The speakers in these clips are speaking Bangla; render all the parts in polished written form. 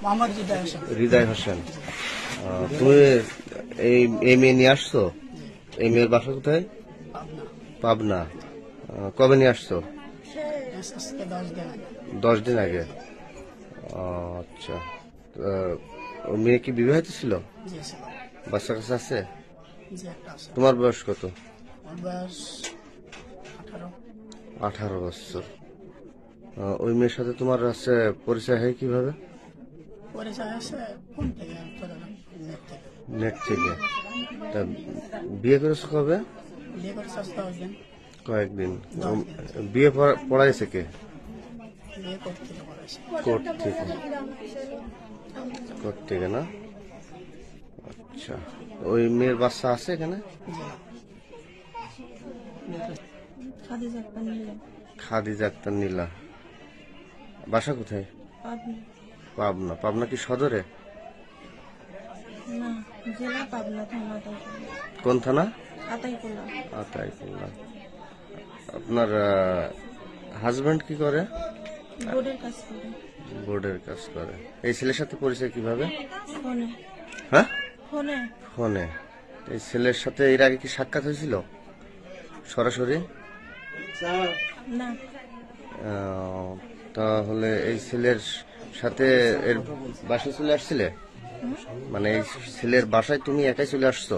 মোহাম্মদ হৃদয় হোসেন। হৃদয় হোসেন। তুমি এই মেয়ে নিয়ে আসছো? এই মেয়ের বাসা কোথায়? পাবনা। পাবনা। কবে নিয়ে আসছো? আজকে 10 দিন আগে। 10 দিন আগে। আচ্ছা। ও মেয়ে কি বিবাহিত ছিল? জি ছিল। বাচ্চা কাছে আছে? জি একটা আছে। তোমার বয়স কত? ওর বয়স 18। 18 বছর। ওই মেয়ের সাথে তোমার আছে পরিচয় হয় কিভাবে? পরিচয় আছে ফোন থেকে, নেট থেকে। নেট থেকে। তা বিয়ে করেছো কবে? বিয়ে করেছে আজকে 10 দিন। কয়েকদিন। বিয়ে পড়াইছে কে? বিয়ে কোর্ট থেকে করেছে। কোর্ট থেকে। কোর্ট থেকে না? আচ্ছা। ওই মেয়ের বাচ্চা আছে এখানে? জি। খাদিজা আক্তার নীলা। বাসা কোথায়? পাবনা। পাবনা কি সদরে? কোন থানা? আতাইকুল্লা। আপনার হাজবেন্ড কি করে? বোর্ডের কাজ করে। এই ছেলের সাথে পরিচয় কিভাবে? হ্যাঁ, ফোনে। এই ছেলের সাথে এর আগে কি সাক্ষাৎ হয়েছিল সরাসরি? তাহলে এই ছেলের সাথে এর বাসায় চলে আসছিলে? মানে এই ছেলের বাসায় তুমি একাই চলে আসছো?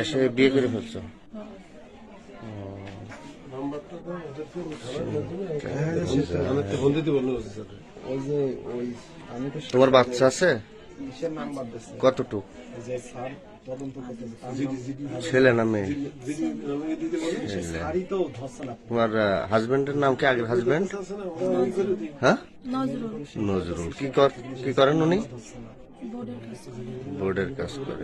এসে বিয়ে করে ফেলছো? তোমার বাচ্চা আছে? কতটুকু? ছেলে না মেয়ে? তোমার হাজবেন্ডের নাম কি? আগের হাজবেন্ড? হ্যাঁ, নজরুল। কি করেন উনি? বোর্ডের কাজ করে।